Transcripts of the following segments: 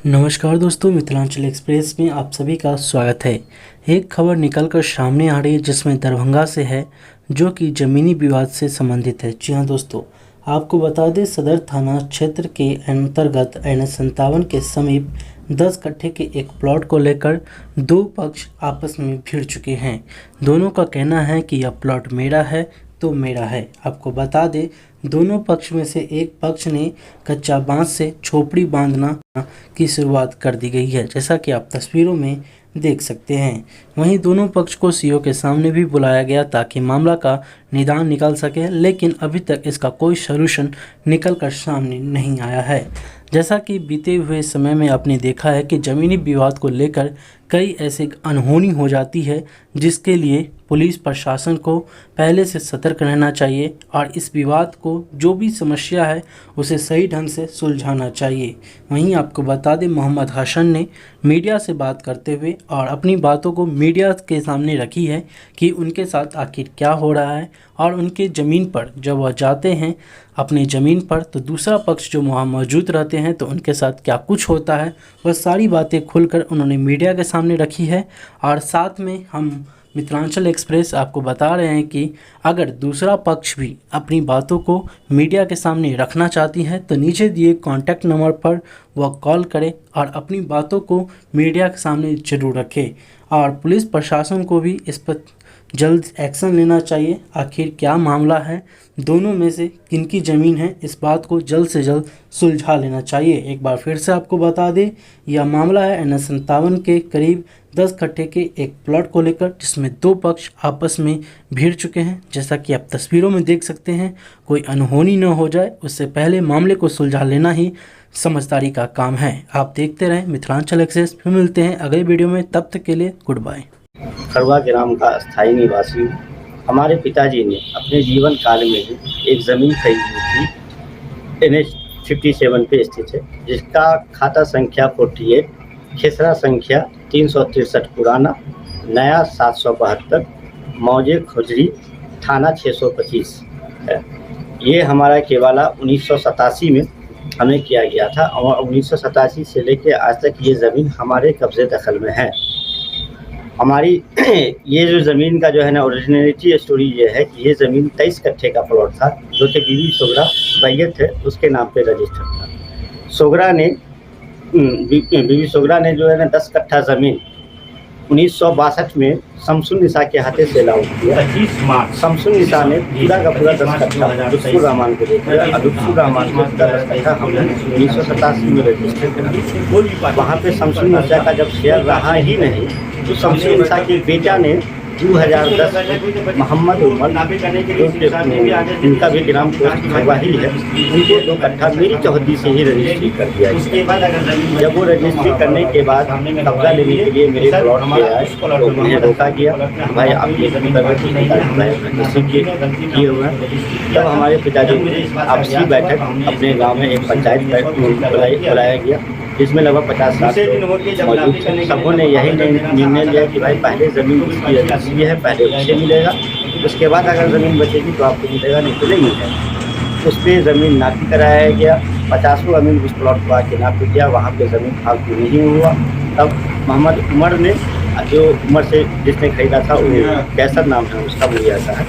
नमस्कार दोस्तों, मिथिलांचल एक्सप्रेस में आप सभी का स्वागत है। एक खबर निकलकर सामने आ रही है जिसमें दरभंगा से है, जो कि ज़मीनी विवाद से संबंधित है। जी हाँ दोस्तों, आपको बता दें, सदर थाना क्षेत्र के अंतर्गत NH57 के समीप 10 कट्ठे के एक प्लॉट को लेकर दो पक्ष आपस में भिड़ चुके हैं। दोनों का कहना है कि यह प्लॉट मेरा है तो मेरा है। आपको बता दें, दोनों पक्ष में से एक पक्ष ने कच्चा बांस से झोपड़ी बांधना की शुरुआत कर दी गई है, जैसा कि आप तस्वीरों में देख सकते हैं। वहीं दोनों पक्ष को सीओ के सामने भी बुलाया गया ताकि मामला का निदान निकल सके, लेकिन अभी तक इसका कोई सॉल्यूशन निकल कर सामने नहीं आया है। जैसा कि बीते हुए समय में आपने देखा है कि ज़मीनी विवाद को लेकर कई ऐसे अनहोनी हो जाती है, जिसके लिए पुलिस प्रशासन को पहले से सतर्क रहना चाहिए और इस विवाद को, जो भी समस्या है, उसे सही ढंग से सुलझाना चाहिए। वहीं आपको बता दें, मोहम्मद हसन ने मीडिया से बात करते हुए और अपनी बातों को मीडिया के सामने रखी है कि उनके साथ आखिर क्या हो रहा है, और उनके ज़मीन पर जब वह जाते हैं अपनी ज़मीन पर, तो दूसरा पक्ष जो वहाँ मौजूद रहते हैं तो उनके साथ क्या कुछ होता है, वह सारी बातें खुलकर उन्होंने मीडिया के सामने रखी है। और साथ में हम मिथिलांचल एक्सप्रेस आपको बता रहे हैं कि अगर दूसरा पक्ष भी अपनी बातों को मीडिया के सामने रखना चाहती है तो नीचे दिए कॉन्टैक्ट नंबर पर वह कॉल करे और अपनी बातों को मीडिया के सामने जरूर रखे। और पुलिस प्रशासन को भी इस पर जल्द एक्शन लेना चाहिए। आखिर क्या मामला है, दोनों में से किनकी ज़मीन है, इस बात को जल्द से जल्द सुलझा लेना चाहिए। एक बार फिर से आपको बता दें, यह मामला है NH57 के करीब 10 कट्ठे के एक प्लॉट को लेकर, जिसमें दो पक्ष आपस में भिड़ चुके हैं। जैसा कि आप तस्वीरों में देख सकते हैं, कोई अनहोनी न हो जाए उससे पहले मामले को सुलझा लेना ही समझदारी का काम है। आप देखते रहें मिथिलांचल एक्सप्रेस। फिर मिलते हैं अगले वीडियो में, तब तक के लिए गुड बाय। खरवा ग्राम का स्थायी निवासी हूँ। हमारे पिताजी ने अपने जीवन काल में ही एक ज़मीन खरीदी थी, NH57 पे स्थित है, जिसका खाता संख्या 48, खेसरा संख्या 363 पुराना, नया 772, मौजे खुजरी, थाना 625 है। ये हमारा केवाला 1987 में हमें किया गया था और 1987 से लेकर आज तक ये ज़मीन हमारे कब्ज़े दखल में है। हमारी ये जो ज़मीन का जो है ना, ओरिजिनलिटी स्टोरी ये है कि ये ज़मीन 23 कट्ठे का प्लॉट था, जो कि बीवी सोगरा बैयत है उसके नाम पे रजिस्टर था। बीवी सोगरा ने जो है ना 10 कट्ठा ज़मीन 1962 में शमसुन्निसा के हाथे से अलाउ किया। 25 मार्च शमसुन्निसा ने पूरा का पूरा 10 कट्ठा लुत्फुर रहमान को दे दिया। लुत्फुर रहमान को 10 कट्ठा हमने 1987 में रजिस्टर किया। वहाँ पे शमसुन्निसा का जब शेयर रहा ही नहीं, तो शमसुन्निसा के बेटा ने 2010 मोहम्मद उमर, इनका भी ग्राम पोस्ट खरवा ही है, उनको 2 कट्ठा मेरी चौहदी से ही रजिस्ट्री कर दिया। इसके बाद जब वो रजिस्ट्री करने के बाद कब्जा लेने के लिए मेरे प्लॉट पे आए तो उन्हें रोका गया, भाई आप ये किए हुए हैं। तब हमारे पिताजी आपसी बैठक अपने गाँव में एक पंचायत बुलाया गया, जिसमें लगभग 50-60 लोग मौजूद थे। सबों ने यही निर्णय लिया कि भाई पहले ज़मीन जिसकी रजिस्ट्री है पहले उससे मिलेगा, उसके बाद अगर ज़मीन बचेगी तो आपको मिलेगा, नहीं तो नहीं मिलेगा। उस पर ज़मीन नापी कराया गया। 50 अमीन उस प्लॉट को आके नापी किया, वहाँ पे ज़मीन फालतू नहीं हुआ। तब मोहम्मद उमर ने, जो उमर से जिसने खरीदा था, कैसर नाम है उसका, मुझे ऐसा है,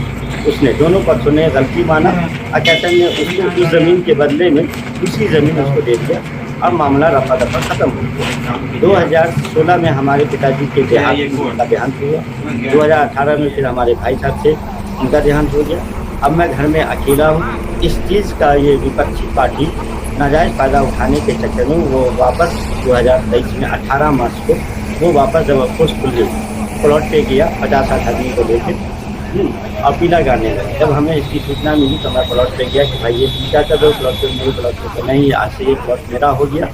उसने दोनों पक्षों ने गलती माना और कैसर ने उसको उस ज़मीन के बदले में दूसरी ज़मीन उसको दे दिया और मामला रफा दफा ख़त्म हो गया। 2016 में हमारे पिताजी के देहांत हुआ। 2018 में फिर हमारे भाई साहब थे, उनका देहांत हो गया। अब मैं घर में अकेला हूँ। इस चीज़ का ये विपक्षी पार्टी नाजायज़ फ़ायदा उठाने के चक्कर में वो वापस 2023 में 18 मार्च को वो वापस जब फोर्सफुली प्लॉट पे गया 50-60 आदमी को लेकर और पीला गाने लगे। जब हमें इसकी सूचना मिली तो मैं प्लॉट पे गया कि भाई ये क्या कर रहे हो प्लॉट पे, मेरे प्लॉट पे। तो नहीं, आज से ये प्लॉट मेरा हो गया।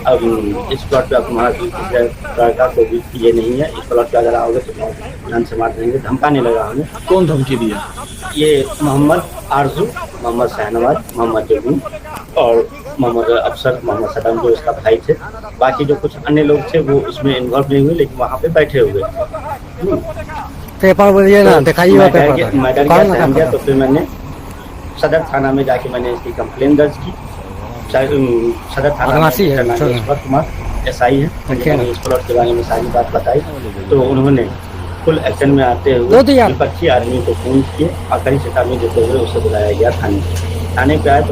अब इस प्लॉट पे अब तुम्हारा किसी का कोई भी ये नहीं है। इस प्लॉट पे अगर आओगे तो जान से मार देंगे। धमकाने लगा हमें। कौन धमकी दिया? ये मोहम्मद आरजू, मोहम्मद शहनवाज, मोहम्मद जबून और मोहम्मद अफसर, मोहम्मद सदम जो इसका भाई थे। बाकी जो कुछ अन्य लोग थे वो इसमें इन्वॉल्व नहीं हुए, लेकिन वहाँ पे बैठे हुए। पेपर बोलिए ना, दिखाइए मैं डर गया, तो फिर मैंने सदर थाना में जाके मैंने इसकी कंप्लेन दर्ज की सदर थाना बदमाशी है, ईश्वर कुमार SI है। देखिए ना। उन्होंने इस प्लॉट के बारे में सारी बात बताई, तो उन्होंने फुल एक्शन में आते दो हुए दिया। विपक्षी आदमी को फोन किए और कड़ी चेतावनी देते हुए उसे बुलाया गया थाने पे आए तो